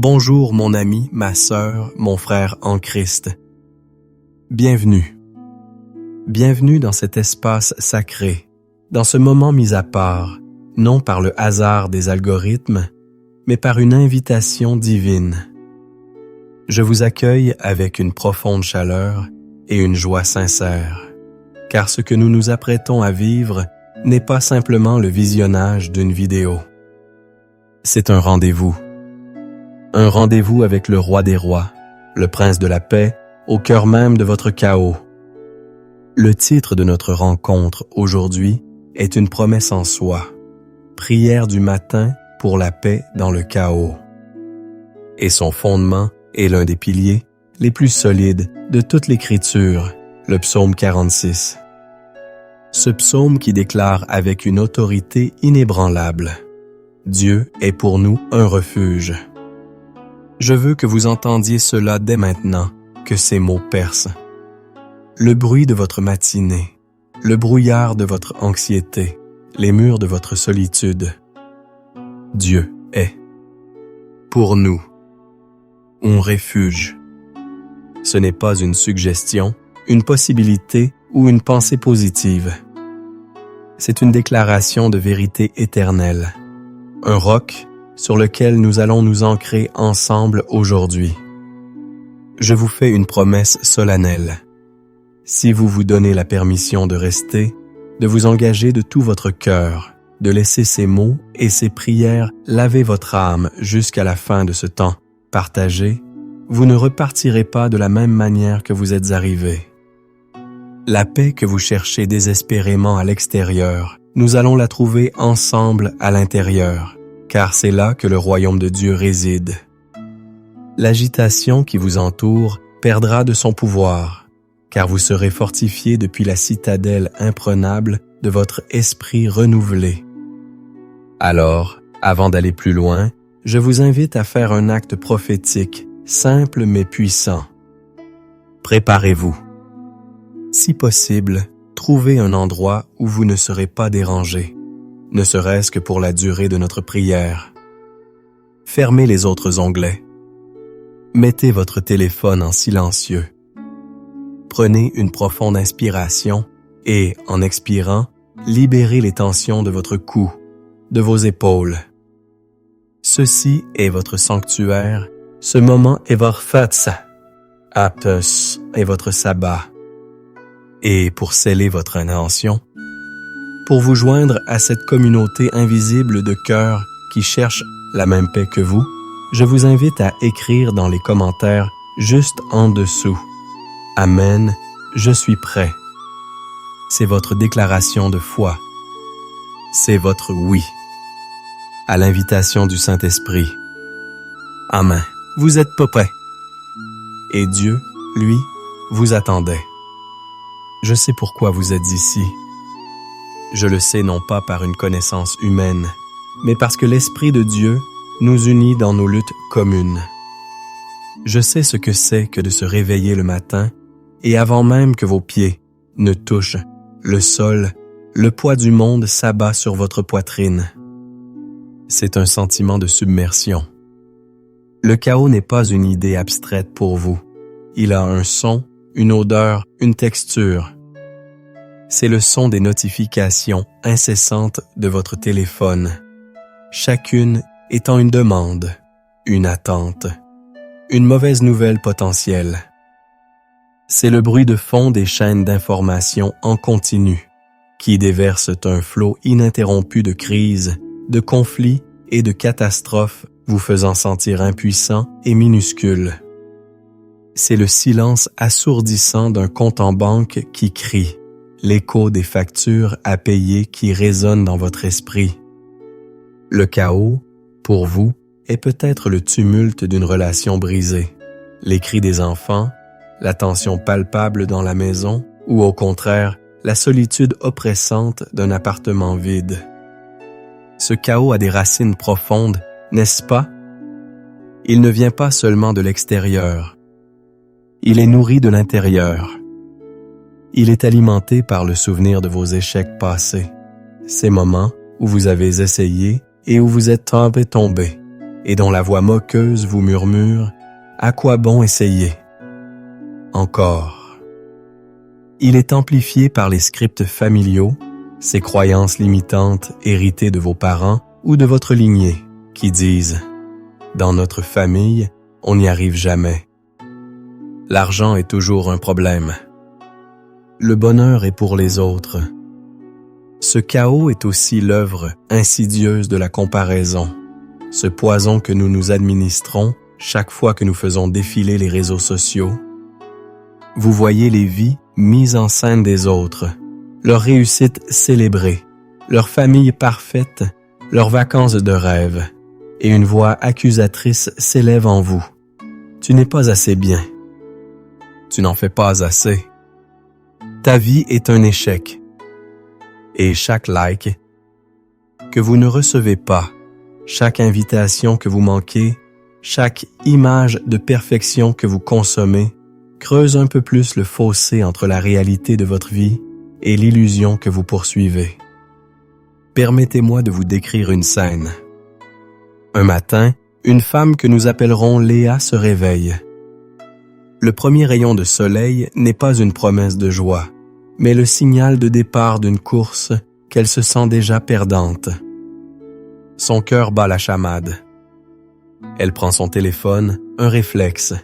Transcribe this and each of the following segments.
Bonjour mon ami, ma sœur, mon frère en Christ. Bienvenue. Bienvenue dans cet espace sacré, dans ce moment mis à part, non par le hasard des algorithmes, mais par une invitation divine. Je vous accueille avec une profonde chaleur et une joie sincère, car ce que nous nous apprêtons à vivre n'est pas simplement le visionnage d'une vidéo. C'est un rendez-vous. Un rendez-vous avec le roi des rois, le prince de la paix, au cœur même de votre chaos. Le titre de notre rencontre aujourd'hui est une promesse en soi, prière du matin pour la paix dans le chaos. Et son fondement est l'un des piliers les plus solides de toute l'Écriture, le psaume 46. Ce psaume qui déclare avec une autorité inébranlable: Dieu est pour nous un refuge. Je veux que vous entendiez cela dès maintenant, que ces mots percent. Le bruit de votre matinée, le brouillard de votre anxiété, les murs de votre solitude. Dieu est pour nous un refuge. Ce n'est pas une suggestion, une possibilité ou une pensée positive. C'est une déclaration de vérité éternelle, un roc sur lequel nous allons nous ancrer ensemble aujourd'hui. Je vous fais une promesse solennelle. Si vous vous donnez la permission de rester, de vous engager de tout votre cœur, de laisser ces mots et ces prières laver votre âme jusqu'à la fin de ce temps partagé, vous ne repartirez pas de la même manière que vous êtes arrivé. La paix que vous cherchez désespérément à l'extérieur, nous allons la trouver ensemble à l'intérieur, car c'est là que le royaume de Dieu réside. L'agitation qui vous entoure perdra de son pouvoir, car vous serez fortifiés depuis la citadelle imprenable de votre esprit renouvelé. Alors, avant d'aller plus loin, je vous invite à faire un acte prophétique, simple mais puissant. Préparez-vous. Si possible, trouvez un endroit où vous ne serez pas dérangés, ne serait-ce que pour la durée de notre prière. Fermez les autres onglets. Mettez votre téléphone en silencieux. Prenez une profonde inspiration et, en expirant, libérez les tensions de votre cou, de vos épaules. Ceci est votre sanctuaire, ce moment est votre fête, Aptos est votre sabbat. Et pour sceller votre intention, pour vous joindre à cette communauté invisible de cœurs qui cherchent la même paix que vous, je vous invite à écrire dans les commentaires juste en dessous. Amen, je suis prêt. C'est votre déclaration de foi. C'est votre oui. À l'invitation du Saint-Esprit. Amen. Vous êtes pas prêt. Et Dieu, lui, vous attendait. Je sais pourquoi vous êtes ici. Je le sais non pas par une connaissance humaine, mais parce que l'Esprit de Dieu nous unit dans nos luttes communes. Je sais ce que c'est que de se réveiller le matin et avant même que vos pieds ne touchent le sol, le poids du monde s'abat sur votre poitrine. C'est un sentiment de submersion. Le chaos n'est pas une idée abstraite pour vous. Il a un son, une odeur, une texture. C'est le son des notifications incessantes de votre téléphone, chacune étant une demande, une attente, une mauvaise nouvelle potentielle. C'est le bruit de fond des chaînes d'information en continu, qui déversent un flot ininterrompu de crises, de conflits et de catastrophes vous faisant sentir impuissant et minuscule. C'est le silence assourdissant d'un compte en banque qui crie, l'écho des factures à payer qui résonnent dans votre esprit. Le chaos, pour vous, est peut-être le tumulte d'une relation brisée, les cris des enfants, la tension palpable dans la maison ou au contraire, la solitude oppressante d'un appartement vide. Ce chaos a des racines profondes, n'est-ce pas? Il ne vient pas seulement de l'extérieur. Il est nourri de l'intérieur. Il est alimenté par le souvenir de vos échecs passés, ces moments où vous avez essayé et où vous êtes tombé, et dont la voix moqueuse vous murmure « À quoi bon essayer ?» Encore. Il est amplifié par les scripts familiaux, ces croyances limitantes héritées de vos parents ou de votre lignée, qui disent « Dans notre famille, on n'y arrive jamais. L'argent est toujours un problème. Le bonheur est pour les autres. » Ce chaos est aussi l'œuvre insidieuse de la comparaison, ce poison que nous nous administrons chaque fois que nous faisons défiler les réseaux sociaux. Vous voyez les vies mises en scène des autres, leurs réussites célébrées, leur famille parfaite, leurs vacances de rêve, et une voix accusatrice s'élève en vous. Tu n'es pas assez bien. Tu n'en fais pas assez. Ta vie est un échec. Et chaque like que vous ne recevez pas, chaque invitation que vous manquez, chaque image de perfection que vous consommez, creuse un peu plus le fossé entre la réalité de votre vie et l'illusion que vous poursuivez. Permettez-moi de vous décrire une scène. Un matin, une femme que nous appellerons Léa se réveille. Le premier rayon de soleil n'est pas une promesse de joie, mais le signal de départ d'une course qu'elle se sent déjà perdante. Son cœur bat la chamade. Elle prend son téléphone, un réflexe.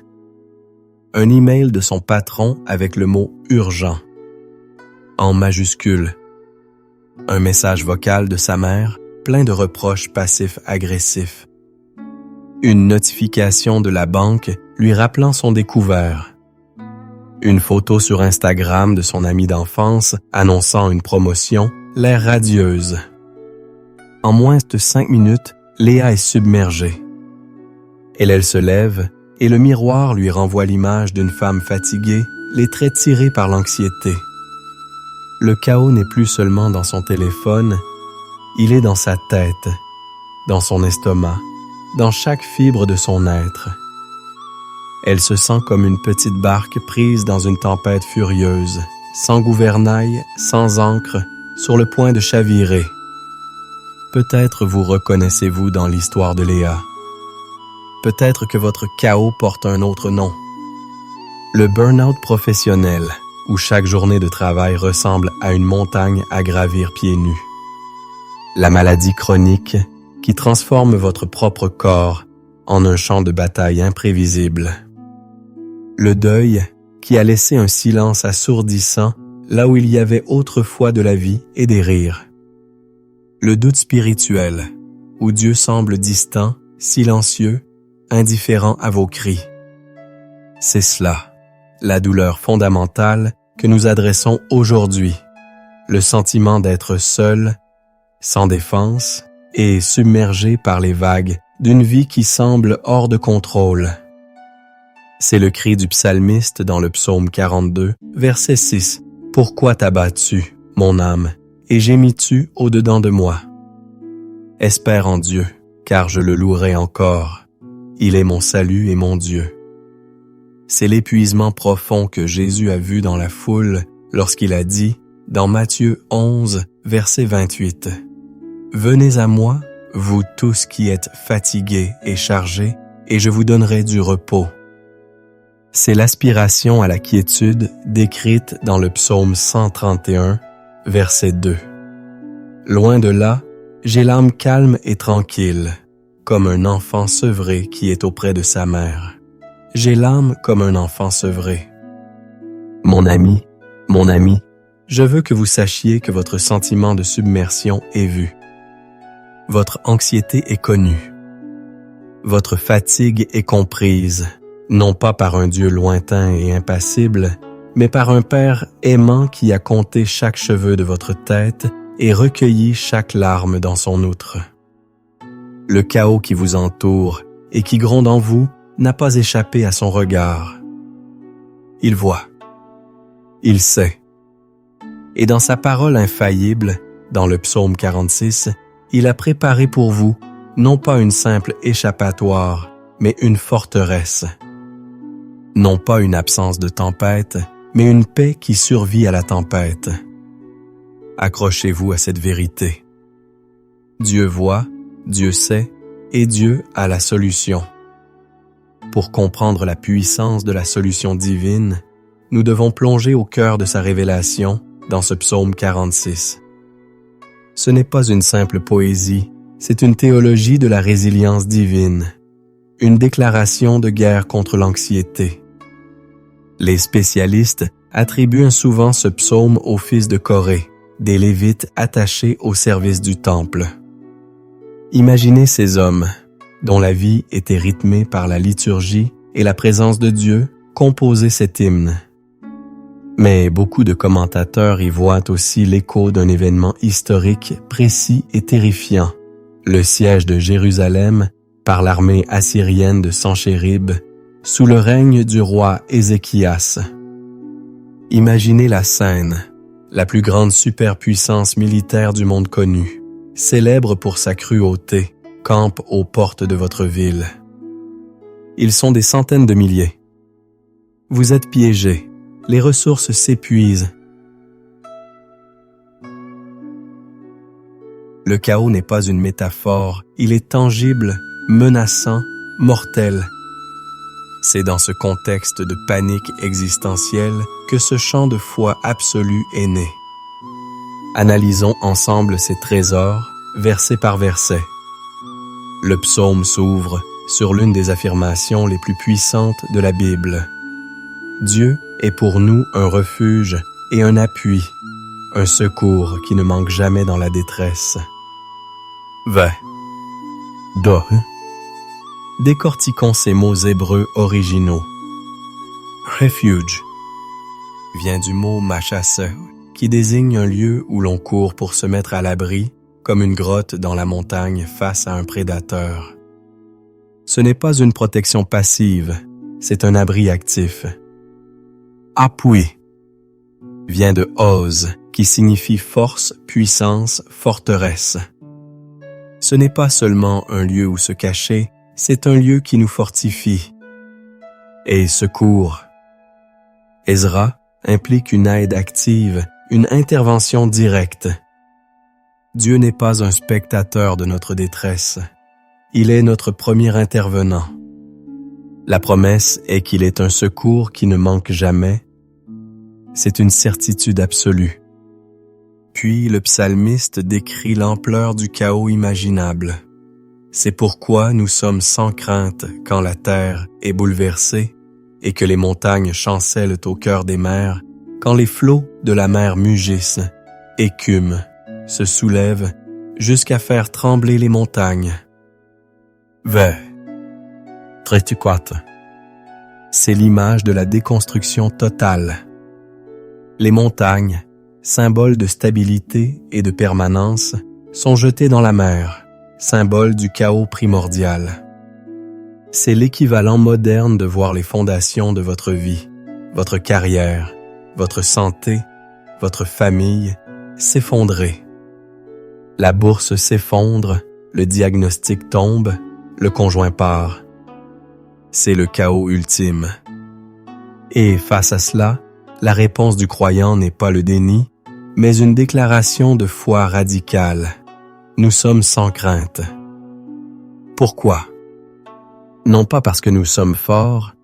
Un email de son patron avec le mot « urgent » en majuscule. Un message vocal de sa mère, plein de reproches passifs-agressifs. Une notification de la banque lui rappelant son découvert. Une photo sur Instagram de son ami d'enfance annonçant une promotion, l'air radieuse. En moins de 5 minutes, Léa est submergée. Elle se lève et le miroir lui renvoie l'image d'une femme fatiguée, les traits tirés par l'anxiété. Le chaos n'est plus seulement dans son téléphone, il est dans sa tête, dans son estomac, dans chaque fibre de son être. Elle se sent comme une petite barque prise dans une tempête furieuse, sans gouvernail, sans ancre, sur le point de chavirer. Peut-être vous reconnaissez-vous dans l'histoire de Léa. Peut-être que votre chaos porte un autre nom. Le burn-out professionnel, où chaque journée de travail ressemble à une montagne à gravir pieds nus. La maladie chronique qui transforme votre propre corps en un champ de bataille imprévisible. Le deuil qui a laissé un silence assourdissant là où il y avait autrefois de la vie et des rires. Le doute spirituel, où Dieu semble distant, silencieux, indifférent à vos cris. C'est cela, la douleur fondamentale que nous adressons aujourd'hui, le sentiment d'être seul, sans défense et submergé par les vagues d'une vie qui semble hors de contrôle. C'est le cri du psalmiste dans le psaume 42, verset 6. « Pourquoi t'abattu, mon âme, et gémis-tu au-dedans de moi? Espère en Dieu, car je le louerai encore. Il est mon salut et mon Dieu. » C'est l'épuisement profond que Jésus a vu dans la foule lorsqu'il a dit, dans Matthieu 11, verset 28, « Venez à moi, vous tous qui êtes fatigués et chargés, et je vous donnerai du repos. » C'est l'aspiration à la quiétude décrite dans le psaume 131, verset 2. Loin de là, j'ai l'âme calme et tranquille, comme un enfant sevré qui est auprès de sa mère. J'ai l'âme comme un enfant sevré. Mon ami, je veux que vous sachiez que votre sentiment de submersion est vu. Votre anxiété est connue. Votre fatigue est comprise, non pas par un Dieu lointain et impassible, mais par un Père aimant qui a compté chaque cheveu de votre tête et recueilli chaque larme dans son outre. Le chaos qui vous entoure et qui gronde en vous n'a pas échappé à son regard. Il voit. Il sait. Et dans sa parole infaillible, dans le psaume 46, il a préparé pour vous, non pas une simple échappatoire, mais une forteresse. Non pas une absence de tempête, mais une paix qui survit à la tempête. Accrochez-vous à cette vérité. Dieu voit, Dieu sait, et Dieu a la solution. Pour comprendre la puissance de la solution divine, nous devons plonger au cœur de sa révélation dans ce psaume 46. Ce n'est pas une simple poésie, c'est une théologie de la résilience divine, une déclaration de guerre contre l'anxiété. Les spécialistes attribuent souvent ce psaume aux fils de Corée, des Lévites attachés au service du temple. Imaginez ces hommes, dont la vie était rythmée par la liturgie et la présence de Dieu, composer cet hymne. Mais beaucoup de commentateurs y voient aussi l'écho d'un événement historique précis et terrifiant, le siège de Jérusalem par l'armée assyrienne de Sanchérib sous le règne du roi Ézéchias. Imaginez la scène, la plus grande superpuissance militaire du monde connu, célèbre pour sa cruauté, campe aux portes de votre ville. Ils sont des centaines de milliers. Vous êtes piégés, les ressources s'épuisent. Le chaos n'est pas une métaphore, il est tangible, menaçant, mortel. C'est dans ce contexte de panique existentielle que ce chant de foi absolue est né. Analysons ensemble ces trésors, verset par verset. Le psaume s'ouvre sur l'une des affirmations les plus puissantes de la Bible. Dieu est pour nous un refuge et un appui, un secours qui ne manque jamais dans la détresse. Décortiquons ces mots hébreux originaux. Refuge vient du mot machase, qui désigne un lieu où l'on court pour se mettre à l'abri, comme une grotte dans la montagne face à un prédateur. Ce n'est pas une protection passive, c'est un abri actif. Appui vient de Oz, qui signifie force, puissance, forteresse. Ce n'est pas seulement un lieu où se cacher, c'est un lieu qui nous fortifie. Et secours. Ezra implique une aide active, une intervention directe. Dieu n'est pas un spectateur de notre détresse. Il est notre premier intervenant. La promesse est qu'il est un secours qui ne manque jamais. C'est une certitude absolue. Puis le psalmiste décrit l'ampleur du chaos imaginable. C'est pourquoi nous sommes sans crainte quand la terre est bouleversée et que les montagnes chancellent au cœur des mers, quand les flots de la mer mugissent, écument, se soulèvent jusqu'à faire trembler les montagnes. C'est l'image de la déconstruction totale. Les montagnes, symboles de stabilité et de permanence, sont jetées dans la mer, symbole du chaos primordial. C'est l'équivalent moderne de voir les fondations de votre vie, votre carrière, votre santé, votre famille s'effondrer. La bourse s'effondre, le diagnostic tombe, le conjoint part. C'est le chaos ultime. Et face à cela, la réponse du croyant n'est pas le déni, mais une déclaration de foi radicale. Nous sommes sans crainte. Pourquoi? Non pas parce que nous sommes forts,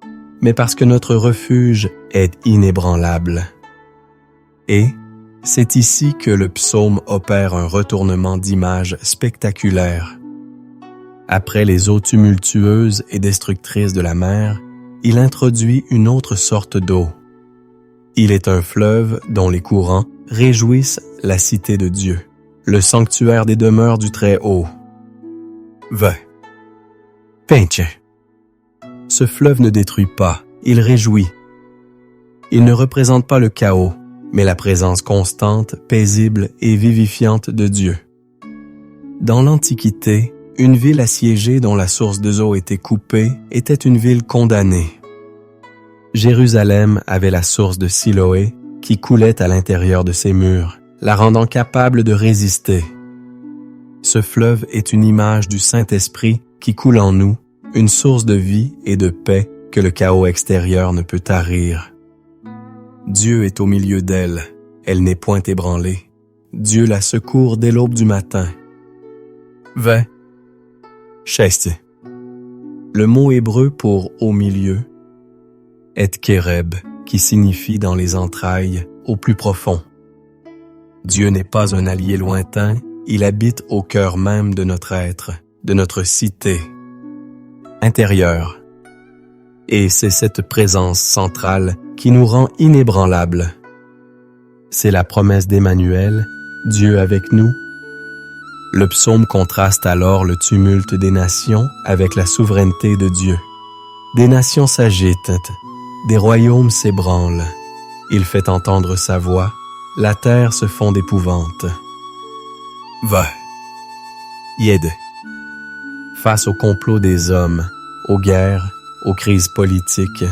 mais parce que notre refuge est inébranlable. Et c'est ici que le psaume opère un retournement d'image spectaculaire. Après les eaux tumultueuses et destructrices de la mer, il introduit une autre sorte d'eau. Il est un fleuve dont les courants réjouissent la cité de Dieu, le sanctuaire des demeures du Très-Haut. Ce fleuve ne détruit pas, il réjouit. Il ne représente pas le chaos, mais la présence constante, paisible et vivifiante de Dieu. Dans l'Antiquité, une ville assiégée dont la source d'eau était coupée était une ville condamnée. Jérusalem avait la source de Siloé qui coulait à l'intérieur de ses murs, la rendant capable de résister. Ce fleuve est une image du Saint-Esprit qui coule en nous, une source de vie et de paix que le chaos extérieur ne peut tarir. Dieu est au milieu d'elle, elle n'est point ébranlée. Dieu la secourt dès l'aube du matin. Cheste. Le mot hébreu pour « au milieu » est Kéreb, qui signifie dans les entrailles, au plus profond. Dieu n'est pas un allié lointain, il habite au cœur même de notre être, de notre cité intérieure. Et c'est cette présence centrale qui nous rend inébranlables. C'est la promesse d'Emmanuel, Dieu avec nous. Le psaume contraste alors le tumulte des nations avec la souveraineté de Dieu. Des nations s'agitent, des royaumes s'ébranlent. Il fait entendre sa voix, la terre se fond d'épouvante. Va. Yed. Face au complot des hommes, aux guerres, aux crises politiques,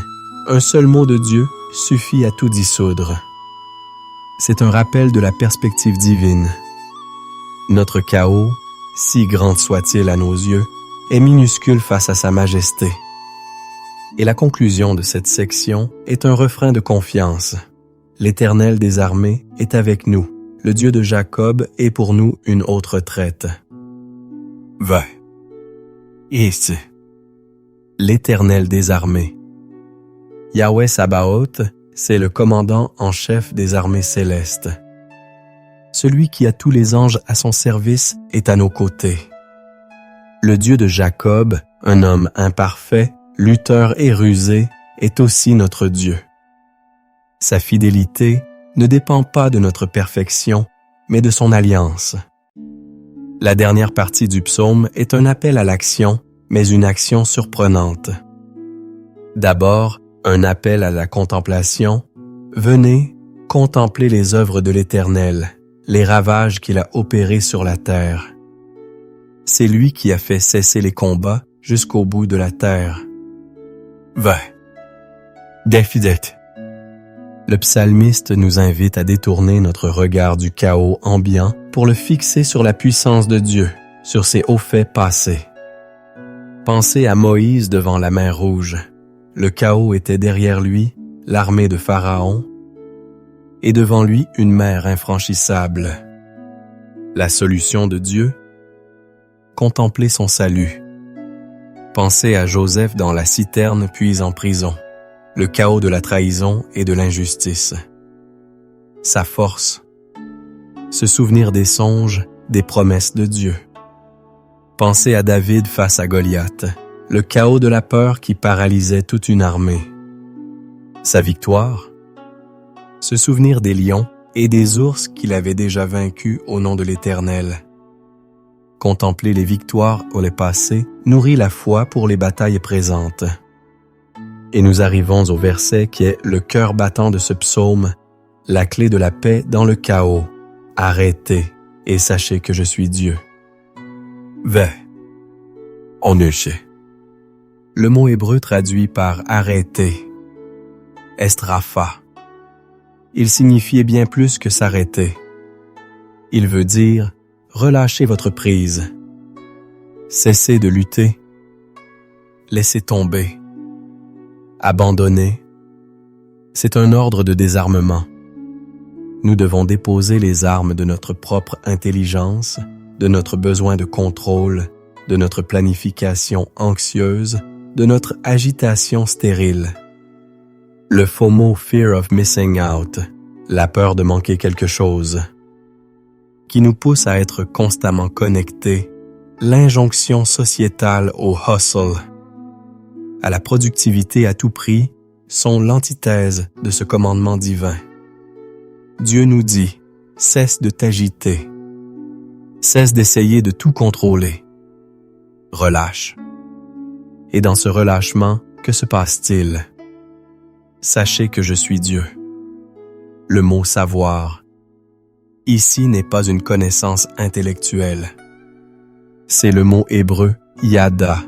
un seul mot de Dieu suffit à tout dissoudre. C'est un rappel de la perspective divine. Notre chaos, si grand soit-il à nos yeux, est minuscule face à sa majesté. Et la conclusion de cette section est un refrain de confiance. L'Éternel des armées est avec nous. Le Dieu de Jacob est pour nous une haute retraite. Va. Ici. L'Éternel des armées. Yahweh Sabaoth, c'est le commandant en chef des armées célestes. Celui qui a tous les anges à son service est à nos côtés. Le Dieu de Jacob, un homme imparfait, lutteur et rusé, est aussi notre Dieu. Sa fidélité ne dépend pas de notre perfection, mais de son alliance. La dernière partie du psaume est un appel à l'action, mais une action surprenante. D'abord, un appel à la contemplation. Venez, contempler les œuvres de l'Éternel, les ravages qu'il a opérés sur la terre. C'est lui qui a fait cesser les combats jusqu'au bout de la terre. Va. Défidet. Le psalmiste nous invite à détourner notre regard du chaos ambiant pour le fixer sur la puissance de Dieu, sur ses hauts faits passés. Pensez à Moïse devant la mer Rouge. Le chaos était derrière lui, l'armée de Pharaon, et devant lui une mer infranchissable. La solution de Dieu? Contempler son salut. Pensez à Joseph dans la citerne puis en prison, le chaos de la trahison et de l'injustice. Sa force, se souvenir des songes, des promesses de Dieu. Pensez à David face à Goliath, le chaos de la peur qui paralysait toute une armée. Sa victoire, se souvenir des lions et des ours qu'il avait déjà vaincus au nom de l'Éternel. Contempler les victoires pour les passés nourrit la foi pour les batailles présentes. Et nous arrivons au verset qui est le cœur battant de ce psaume, la clé de la paix dans le chaos. Arrêtez et sachez que je suis Dieu. Ve. Onuche. Le mot hébreu traduit par arrêter. Estrafa. Il signifiait bien plus que s'arrêter. Il veut dire relâchez votre prise. Cessez de lutter. Laissez tomber. Abandonner. C'est un ordre de désarmement. Nous devons déposer les armes de notre propre intelligence, de notre besoin de contrôle, de notre planification anxieuse, de notre agitation stérile. Le faux mot « fear of missing out », la peur de manquer quelque chose, qui nous pousse à être constamment connectés, l'injonction sociétale au « hustle », à la productivité à tout prix, sont l'antithèse de ce commandement divin. Dieu nous dit « cesse de t'agiter ». Cesse d'essayer de tout contrôler. Relâche. Et dans ce relâchement, que se passe-t-il? Sachez que je suis Dieu. Le mot savoir, ici n'est pas une connaissance intellectuelle. C'est le mot hébreu yada,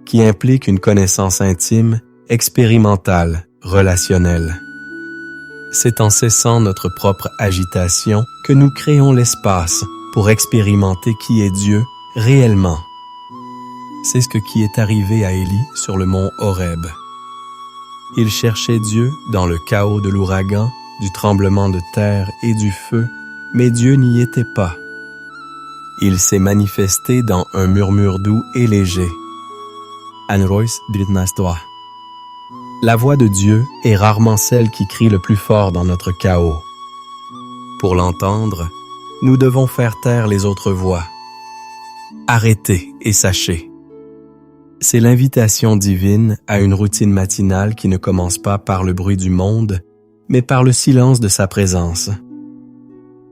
qui implique une connaissance intime, expérimentale, relationnelle. C'est en cessant notre propre agitation que nous créons l'espace pour expérimenter qui est Dieu réellement. C'est ce qui est arrivé à Élie sur le mont Horeb. Il cherchait Dieu dans le chaos de l'ouragan, du tremblement de terre et du feu, mais Dieu n'y était pas. Il s'est manifesté dans un murmure doux et léger. Anrois Britnastoa. La voix de Dieu est rarement celle qui crie le plus fort dans notre chaos. Pour l'entendre, nous devons faire taire les autres voix. Arrêtez et sachez. C'est l'invitation divine à une routine matinale qui ne commence pas par le bruit du monde, mais par le silence de sa présence.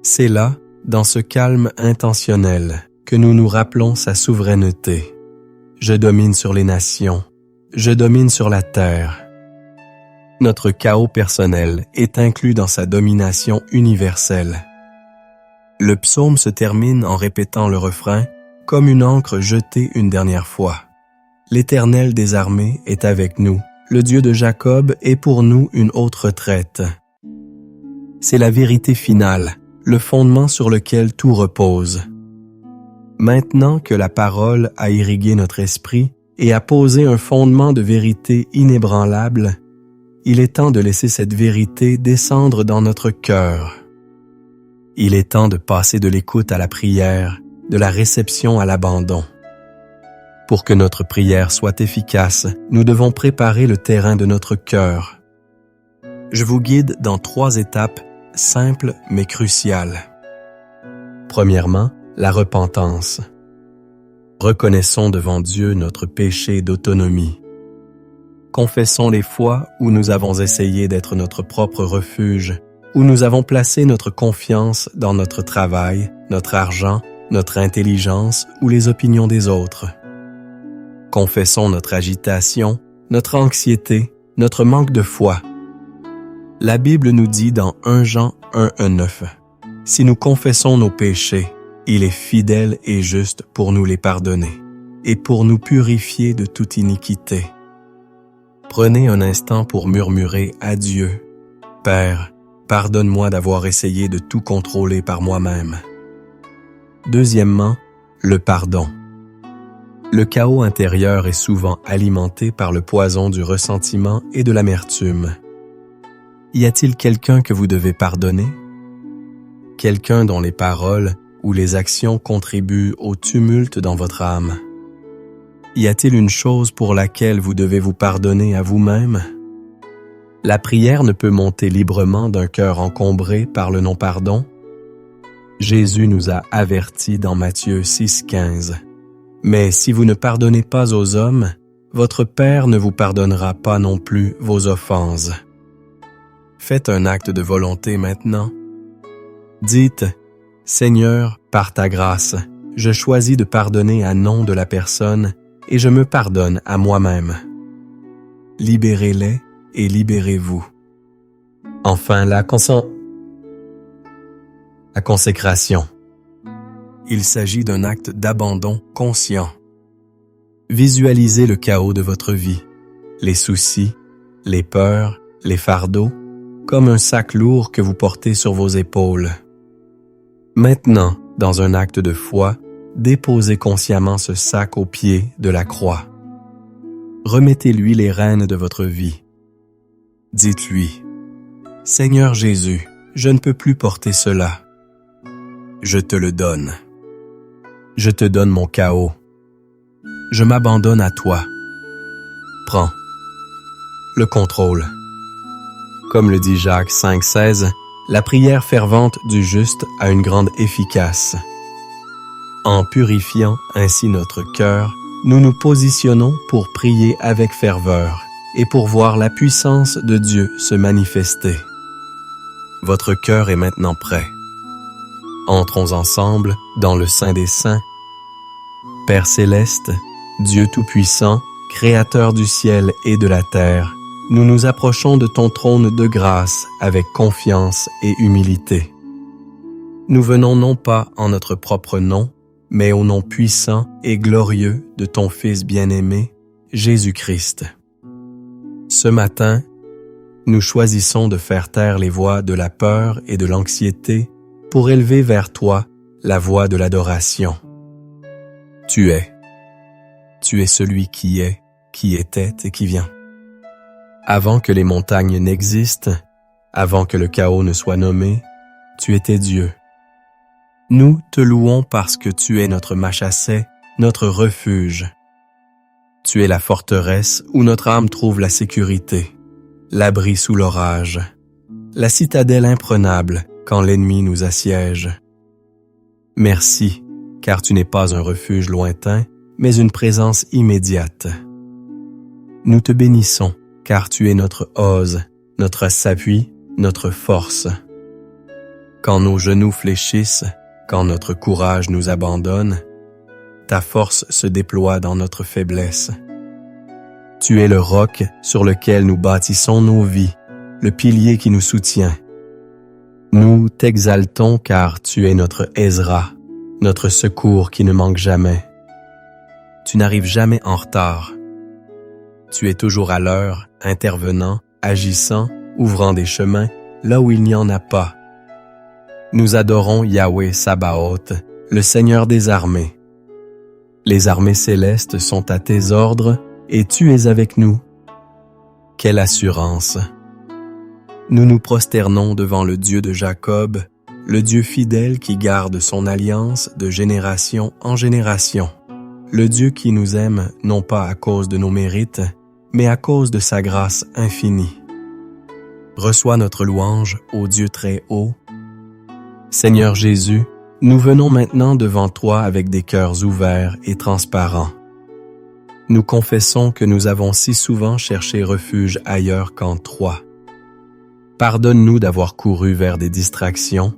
C'est là, dans ce calme intentionnel, que nous nous rappelons sa souveraineté. Je domine sur les nations, je domine sur la terre. Notre chaos personnel est inclus dans sa domination universelle. Le psaume se termine en répétant le refrain comme une ancre jetée une dernière fois. L'Éternel des armées est avec nous, le Dieu de Jacob est pour nous une haute retraite. C'est la vérité finale, le fondement sur lequel tout repose. Maintenant que la parole a irrigué notre esprit et a posé un fondement de vérité inébranlable, il est temps de laisser cette vérité descendre dans notre cœur. Il est temps de passer de l'écoute à la prière, de la réception à l'abandon. Pour que notre prière soit efficace, nous devons préparer le terrain de notre cœur. Je vous guide dans 3 étapes simples mais cruciales. Premièrement, la repentance. Reconnaissons devant Dieu notre péché d'autonomie. Confessons les fois où nous avons essayé d'être notre propre refuge, où nous avons placé notre confiance dans notre travail, notre argent, notre intelligence ou les opinions des autres. Confessons notre agitation, notre anxiété, notre manque de foi. La Bible nous dit dans 1 Jean 1:9, « Si nous confessons nos péchés, il est fidèle et juste pour nous les pardonner et pour nous purifier de toute iniquité. » Prenez un instant pour murmurer à Dieu, « Père, pardonne-moi d'avoir essayé de tout contrôler par moi-même. » Deuxièmement, le pardon. Le chaos intérieur est souvent alimenté par le poison du ressentiment et de l'amertume. Y a-t-il quelqu'un que vous devez pardonner? Quelqu'un dont les paroles ou les actions contribuent au tumulte dans votre âme? Y a-t-il une chose pour laquelle vous devez vous pardonner à vous-même? La prière ne peut monter librement d'un cœur encombré par le non-pardon. Jésus nous a avertis dans Matthieu 6,15. « Mais si vous ne pardonnez pas aux hommes, votre Père ne vous pardonnera pas non plus vos offenses. » Faites un acte de volonté maintenant. Dites, « Seigneur, par ta grâce, je choisis de pardonner à nom de la personne et je me pardonne à moi-même. » Libérez-les et libérez-vous. Enfin, la consécration. Il s'agit d'un acte d'abandon conscient. Visualisez le chaos de votre vie, les soucis, les peurs, les fardeaux, comme un sac lourd que vous portez sur vos épaules. Maintenant, dans un acte de foi, déposez consciemment ce sac au pied de la croix. Remettez-lui les rênes de votre vie. Dites-lui, « Seigneur Jésus, je ne peux plus porter cela. Je te le donne. Je te donne mon chaos. Je m'abandonne à toi. Prends le contrôle. » Comme le dit Jacques 5,16, la prière fervente du juste a une grande efficace. En purifiant ainsi notre cœur, nous nous positionnons pour prier avec ferveur et pour voir la puissance de Dieu se manifester. Votre cœur est maintenant prêt. Entrons ensemble dans le Saint des Saints. Père céleste, Dieu tout-puissant, Créateur du ciel et de la terre, nous nous approchons de ton trône de grâce avec confiance et humilité. Nous venons non pas en notre propre nom, mais au nom puissant et glorieux de ton Fils bien-aimé, Jésus-Christ. Ce matin, nous choisissons de faire taire les voix de la peur et de l'anxiété pour élever vers toi la voix de l'adoration. Tu es celui qui est, qui était et qui vient. Avant que les montagnes n'existent, avant que le chaos ne soit nommé, tu étais Dieu. Nous te louons parce que tu es notre Machasset, notre refuge. Tu es la forteresse où notre âme trouve la sécurité, l'abri sous l'orage, la citadelle imprenable quand l'ennemi nous assiège. Merci, car tu n'es pas un refuge lointain, mais une présence immédiate. Nous te bénissons, car tu es notre ose, notre appui, notre force. Quand nos genoux fléchissent, quand notre courage nous abandonne, ta force se déploie dans notre faiblesse. Tu es le roc sur lequel nous bâtissons nos vies, le pilier qui nous soutient. Nous t'exaltons car tu es notre Ezra, notre secours qui ne manque jamais. Tu n'arrives jamais en retard. Tu es toujours à l'heure, intervenant, agissant, ouvrant des chemins là où il n'y en a pas. Nous adorons Yahweh Sabaoth, le Seigneur des armées. Les armées célestes sont à tes ordres et tu es avec nous. Quelle assurance! Nous nous prosternons devant le Dieu de Jacob, le Dieu fidèle qui garde son alliance de génération en génération, le Dieu qui nous aime non pas à cause de nos mérites, mais à cause de sa grâce infinie. Reçois notre louange, ô Dieu très haut. Seigneur Jésus, nous venons maintenant devant toi avec des cœurs ouverts et transparents. Nous confessons que nous avons si souvent cherché refuge ailleurs qu'en toi. Pardonne-nous d'avoir couru vers des distractions,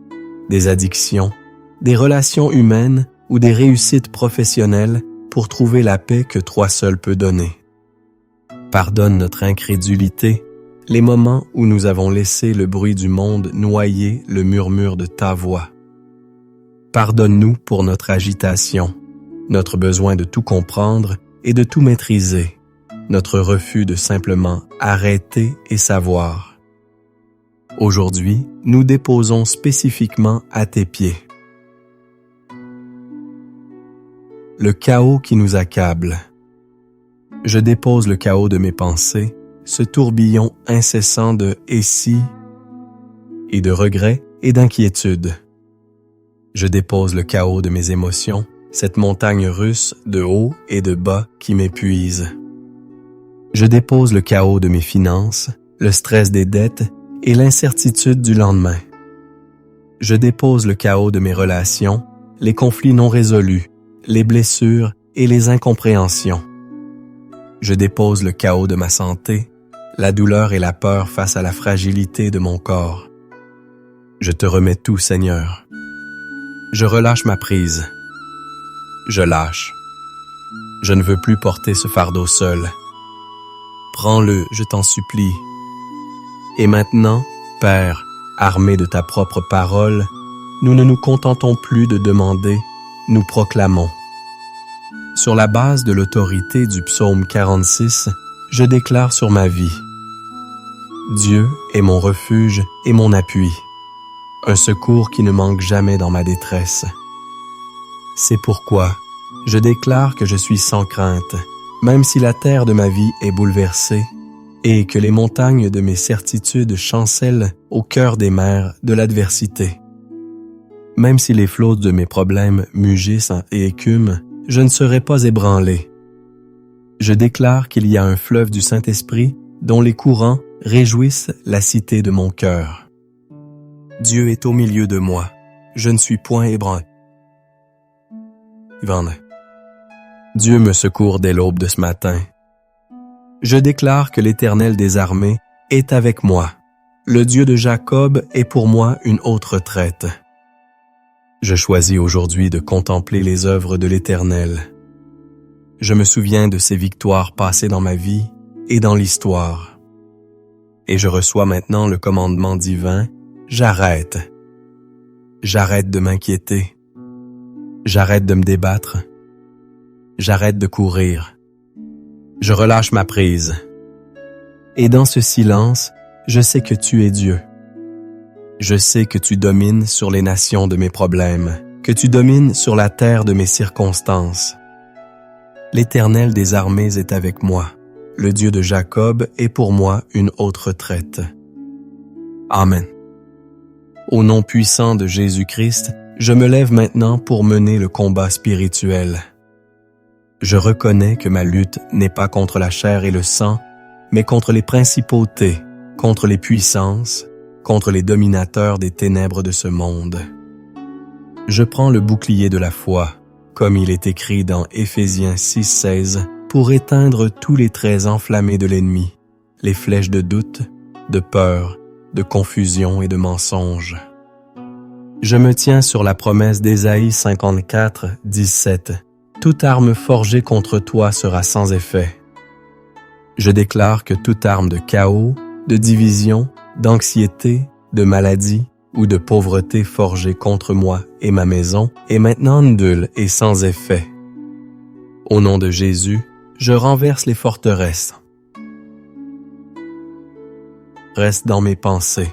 des addictions, des relations humaines ou des réussites professionnelles pour trouver la paix que toi seul peux donner. Pardonne notre incrédulité, les moments où nous avons laissé le bruit du monde noyer le murmure de ta voix. Pardonne-nous pour notre agitation, notre besoin de tout comprendre et de tout maîtriser, notre refus de simplement arrêter et savoir. Aujourd'hui, nous déposons spécifiquement à tes pieds le chaos qui nous accable. Je dépose le chaos de mes pensées, ce tourbillon incessant de « et si » et de regrets et d'inquiétude. Je dépose le chaos de mes émotions, cette montagne russe de haut et de bas qui m'épuise. Je dépose le chaos de mes finances, le stress des dettes et l'incertitude du lendemain. Je dépose le chaos de mes relations, les conflits non résolus, les blessures et les incompréhensions. Je dépose le chaos de ma santé, la douleur et la peur face à la fragilité de mon corps. Je te remets tout, Seigneur. Je relâche ma prise. Je lâche. Je ne veux plus porter ce fardeau seul. Prends-le, je t'en supplie. Et maintenant, Père, armé de ta propre parole, nous ne nous contentons plus de demander, nous proclamons. Sur la base de l'autorité du psaume 46, je déclare sur ma vie. Dieu est mon refuge et mon appui, un secours qui ne manque jamais dans ma détresse. C'est pourquoi je déclare que je suis sans crainte, même si la terre de ma vie est bouleversée et que les montagnes de mes certitudes chancellent au cœur des mers de l'adversité. Même si les flots de mes problèmes mugissent et écument, je ne serai pas ébranlé. Je déclare qu'il y a un fleuve du Saint-Esprit dont les courants réjouissent la cité de mon cœur. Dieu est au milieu de moi. Je ne suis point ébranlé. Dieu me secourt dès l'aube de ce matin. Je déclare que l'Éternel des armées est avec moi. Le Dieu de Jacob est pour moi une haute retraite. Je choisis aujourd'hui de contempler les œuvres de l'Éternel. Je me souviens de ses victoires passées dans ma vie et dans l'histoire. Et je reçois maintenant le commandement divin, j'arrête. J'arrête de m'inquiéter. J'arrête de me débattre. J'arrête de courir. Je relâche ma prise. Et dans ce silence, je sais que tu es Dieu. Je sais que tu domines sur les nations de mes problèmes, que tu domines sur la terre de mes circonstances. L'Éternel des armées est avec moi. Le Dieu de Jacob est pour moi une haute retraite. Amen. Au nom puissant de Jésus-Christ, Je me lève maintenant pour mener le combat spirituel. Je reconnais que ma lutte n'est pas contre la chair et le sang, mais contre les principautés, contre les puissances, contre les dominateurs des ténèbres de ce monde. Je prends le bouclier de la foi, comme il est écrit dans Éphésiens 6,16, pour éteindre tous les traits enflammés de l'ennemi, les flèches de doute, de peur, de confusion et de mensonge. Je me tiens sur la promesse d'Ésaïe 54, 17. Toute arme forgée contre toi sera sans effet. Je déclare que toute arme de chaos, de division, d'anxiété, de maladie ou de pauvreté forgée contre moi et ma maison est maintenant nulle et sans effet. Au nom de Jésus, je renverse les forteresses. Reste dans mes pensées.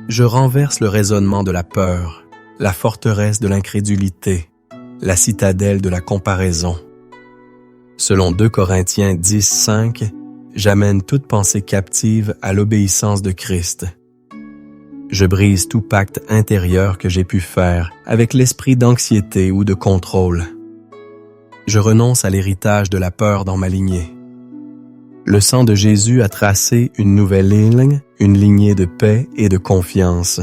Je renverse le raisonnement de la peur, la forteresse de l'incrédulité, la citadelle de la comparaison. Selon 2 Corinthiens 10, 5, j'amène toute pensée captive à l'obéissance de Christ. Je brise tout pacte intérieur que j'ai pu faire avec l'esprit d'anxiété ou de contrôle. Je renonce à l'héritage de la peur dans ma lignée. Le sang de Jésus a tracé une nouvelle ligne, une lignée de paix et de confiance.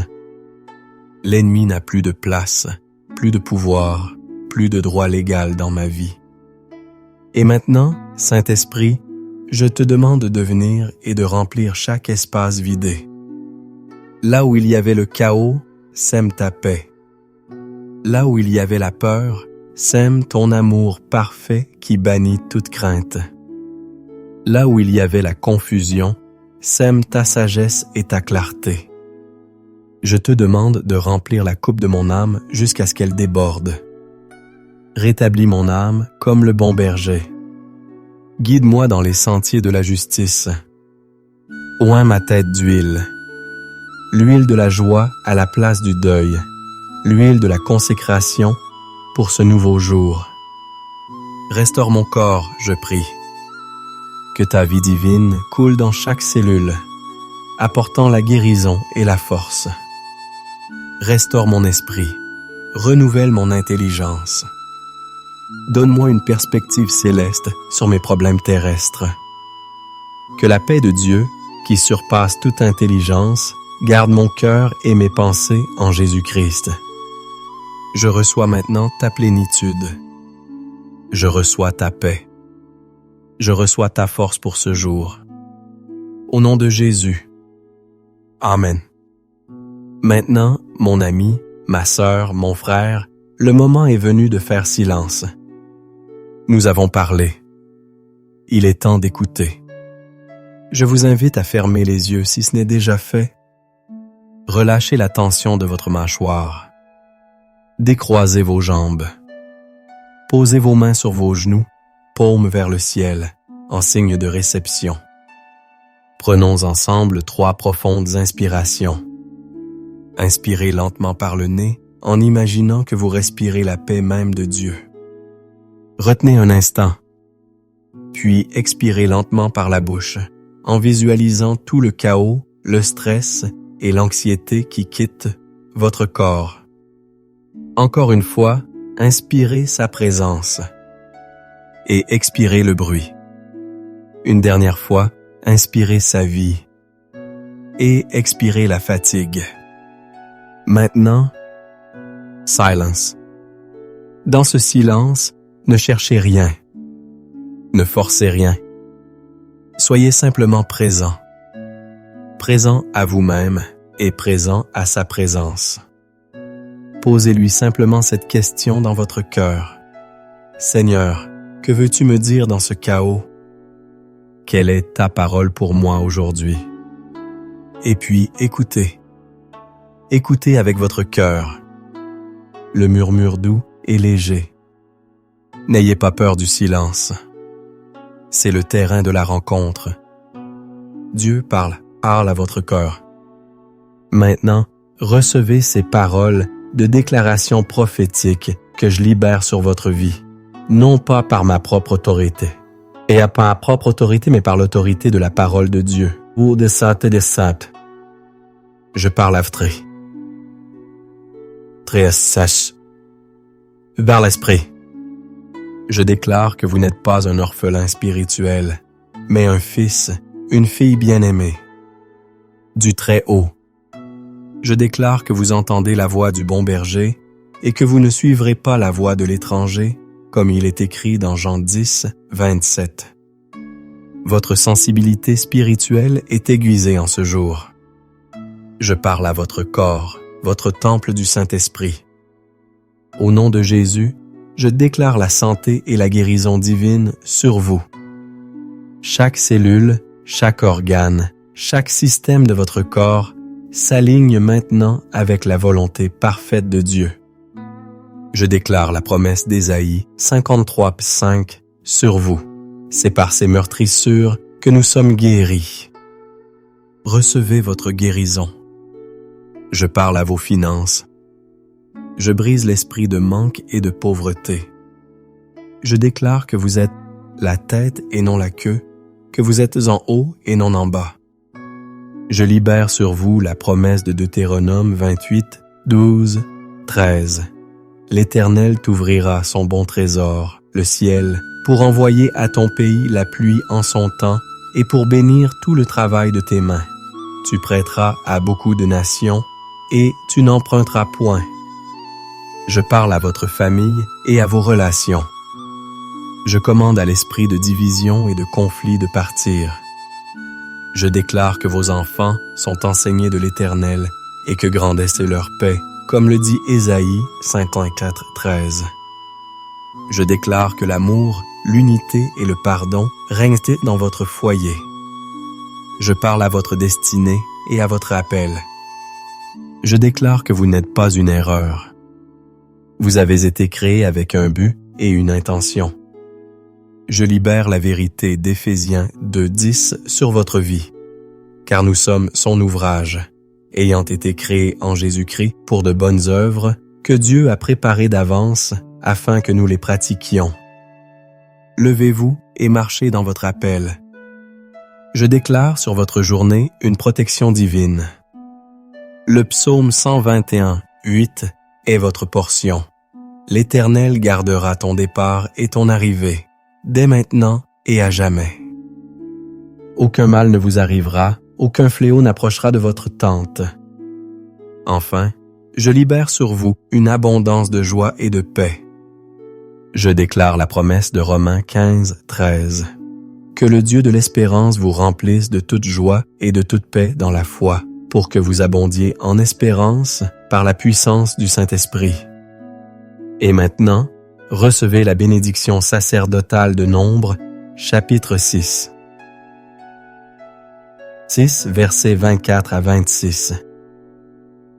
L'ennemi n'a plus de place, plus de pouvoir, plus de droit légal dans ma vie. Et maintenant, Saint-Esprit, je te demande de venir et de remplir chaque espace vidé. Là où il y avait le chaos, sème ta paix. Là où il y avait la peur, sème ton amour parfait qui bannit toute crainte. Là où il y avait la confusion, sème ta sagesse et ta clarté. Je te demande de remplir la coupe de mon âme jusqu'à ce qu'elle déborde. Rétablis mon âme comme le bon berger. Guide-moi dans les sentiers de la justice. Oins ma tête d'huile. L'huile de la joie à la place du deuil. L'huile de la consécration pour ce nouveau jour. Restaure mon corps, je prie. Que ta vie divine coule dans chaque cellule, apportant la guérison et la force. Restaure mon esprit, renouvelle mon intelligence. Donne-moi une perspective céleste sur mes problèmes terrestres. Que la paix de Dieu, qui surpasse toute intelligence, garde mon cœur et mes pensées en Jésus-Christ. Je reçois maintenant ta plénitude. Je reçois ta paix. Je reçois ta force pour ce jour. Au nom de Jésus. Amen. Maintenant, mon ami, ma sœur, mon frère, le moment est venu de faire silence. Nous avons parlé. Il est temps d'écouter. Je vous invite à fermer les yeux si ce n'est déjà fait. Relâchez la tension de votre mâchoire. Décroisez vos jambes. Posez vos mains sur vos genoux, paumes vers le ciel, en signe de réception. Prenons ensemble 3 profondes inspirations. Inspirez lentement par le nez, en imaginant que vous respirez la paix même de Dieu. Retenez un instant, puis expirez lentement par la bouche, en visualisant tout le chaos, le stress et l'anxiété qui quittent votre corps. Encore une fois, inspirez sa présence et expirez le bruit. Une dernière fois, inspirez sa vie et expirez la fatigue. Maintenant, silence. Dans ce silence, ne cherchez rien. Ne forcez rien. Soyez simplement présent. Présent à vous-même et présent à sa présence. Posez-lui simplement cette question dans votre cœur. Seigneur, que veux-tu me dire dans ce chaos? Quelle est ta parole pour moi aujourd'hui? Et puis écoutez. Écoutez avec votre cœur. Le murmure doux et léger. N'ayez pas peur du silence. C'est le terrain de la rencontre. Dieu parle à votre cœur. Maintenant, recevez ces paroles de déclaration prophétique que je libère sur votre vie, non pas par ma propre autorité, et pas ma propre autorité, mais par l'autorité de la parole de Dieu, ou de sat. Je parle à Vtri. Tréassach. Par l'Esprit. Je déclare que vous n'êtes pas un orphelin spirituel, mais un fils, une fille bien-aimée. Du Très-Haut. Je déclare que vous entendez la voix du bon berger et que vous ne suivrez pas la voix de l'étranger, comme il est écrit dans Jean 10, 27. Votre sensibilité spirituelle est aiguisée en ce jour. Je parle à votre corps, votre temple du Saint-Esprit. Au nom de Jésus, je déclare la santé et la guérison divine sur vous. Chaque cellule, chaque organe, chaque système de votre corps s'aligne maintenant avec la volonté parfaite de Dieu. Je déclare la promesse d'Ésaïe 53:5 sur vous. C'est par ces meurtrissures que nous sommes guéris. Recevez votre guérison. Je parle à vos finances. Je brise l'esprit de manque et de pauvreté. Je déclare que vous êtes la tête et non la queue, que vous êtes en haut et non en bas. Je libère sur vous la promesse de Deutéronome 28, 12, 13. L'Éternel t'ouvrira son bon trésor, le ciel, pour envoyer à ton pays la pluie en son temps et pour bénir tout le travail de tes mains. Tu prêteras à beaucoup de nations et tu n'emprunteras point. Je parle à votre famille et à vos relations. Je commande à l'esprit de division et de conflit de partir. Je déclare que vos enfants sont enseignés de l'Éternel et que grandesse leur paix, comme le dit Ésaïe 54:13. Je déclare que l'amour, l'unité et le pardon règnent dans votre foyer. Je parle à votre destinée et à votre appel. Je déclare que vous n'êtes pas une erreur. Vous avez été créé avec un but et une intention. Je libère la vérité d'Éphésiens 2:10 sur votre vie, car nous sommes son ouvrage, ayant été créés en Jésus-Christ pour de bonnes œuvres que Dieu a préparées d'avance afin que nous les pratiquions. Levez-vous et marchez dans votre appel. Je déclare sur votre journée une protection divine. Le psaume 121:8 est votre portion. L'Éternel gardera ton départ et ton arrivée, dès maintenant et à jamais. Aucun mal ne vous arrivera, aucun fléau n'approchera de votre tente. Enfin, je libère sur vous une abondance de joie et de paix. Je déclare la promesse de Romains 15:13. Que le Dieu de l'espérance vous remplisse de toute joie et de toute paix dans la foi, pour que vous abondiez en espérance par la puissance du Saint-Esprit. Et maintenant, recevez la bénédiction sacerdotale de Nombre, chapitre 6. 6, versets 24 à 26.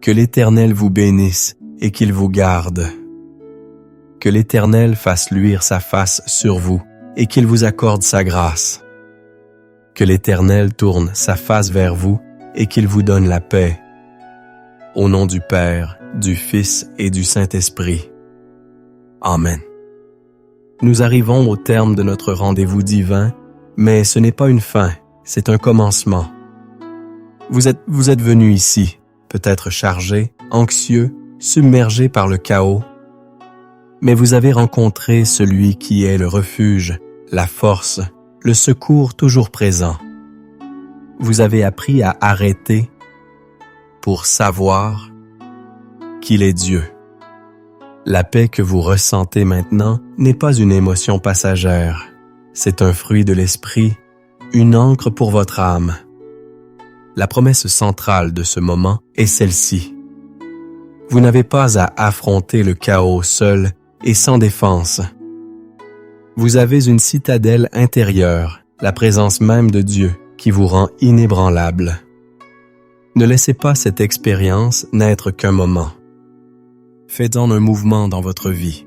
Que l'Éternel vous bénisse et qu'il vous garde. Que l'Éternel fasse luire sa face sur vous et qu'il vous accorde sa grâce. Que l'Éternel tourne sa face vers vous et qu'il vous donne la paix. Au nom du Père, du Fils et du Saint-Esprit. Amen. Nous arrivons au terme de notre rendez-vous divin, mais ce n'est pas une fin, c'est un commencement. Vous êtes venu ici, peut-être chargé, anxieux, submergé par le chaos, mais vous avez rencontré celui qui est le refuge, la force, le secours toujours présent. Vous avez appris à arrêter pour savoir qu'il est Dieu. La paix que vous ressentez maintenant n'est pas une émotion passagère. C'est un fruit de l'esprit, une ancre pour votre âme. La promesse centrale de ce moment est celle-ci. Vous n'avez pas à affronter le chaos seul et sans défense. Vous avez une citadelle intérieure, la présence même de Dieu, qui vous rend inébranlable. Ne laissez pas cette expérience n'être qu'un moment. Faites-en un mouvement dans votre vie.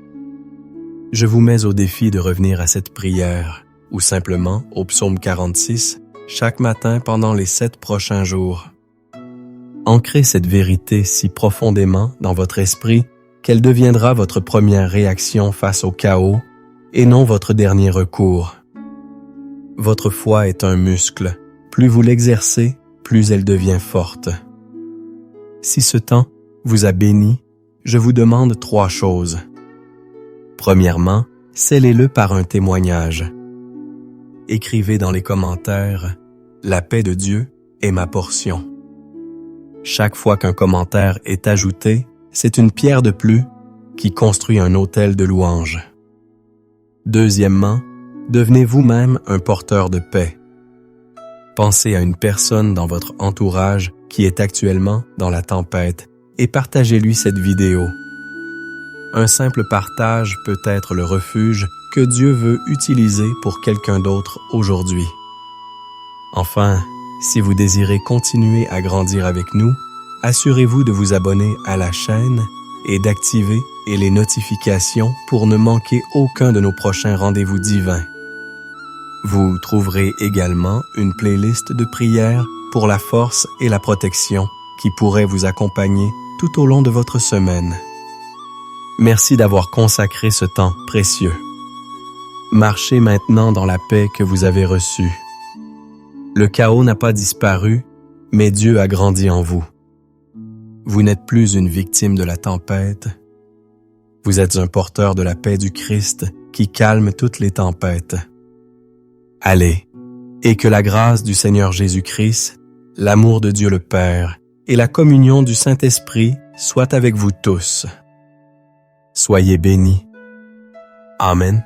Je vous mets au défi de revenir à cette prière, ou simplement au psaume 46, chaque matin pendant les 7 prochains jours. Ancrez cette vérité si profondément dans votre esprit qu'elle deviendra votre première réaction face au chaos et non votre dernier recours. Votre foi est un muscle. Plus vous l'exercez, plus elle devient forte. Si ce temps vous a béni, je vous demande 3 choses. Premièrement, scellez-le par un témoignage. Écrivez dans les commentaires « La paix de Dieu est ma portion ». Chaque fois qu'un commentaire est ajouté, c'est une pierre de plus qui construit un autel de louange. Deuxièmement, devenez vous-même un porteur de paix. Pensez à une personne dans votre entourage qui est actuellement dans la tempête et partagez-lui cette vidéo. Un simple partage peut être le refuge que Dieu veut utiliser pour quelqu'un d'autre aujourd'hui. Enfin, si vous désirez continuer à grandir avec nous, assurez-vous de vous abonner à la chaîne et d'activer les notifications pour ne manquer aucun de nos prochains rendez-vous divins. Vous trouverez également une playlist de prières pour la force et la protection qui pourrait vous accompagner tout au long de votre semaine. Merci d'avoir consacré ce temps précieux. Marchez maintenant dans la paix que vous avez reçue. Le chaos n'a pas disparu, mais Dieu a grandi en vous. Vous n'êtes plus une victime de la tempête. Vous êtes un porteur de la paix du Christ qui calme toutes les tempêtes. Allez, et que la grâce du Seigneur Jésus-Christ, l'amour de Dieu le Père et la communion du Saint-Esprit soient avec vous tous. Soyez bénis. Amen.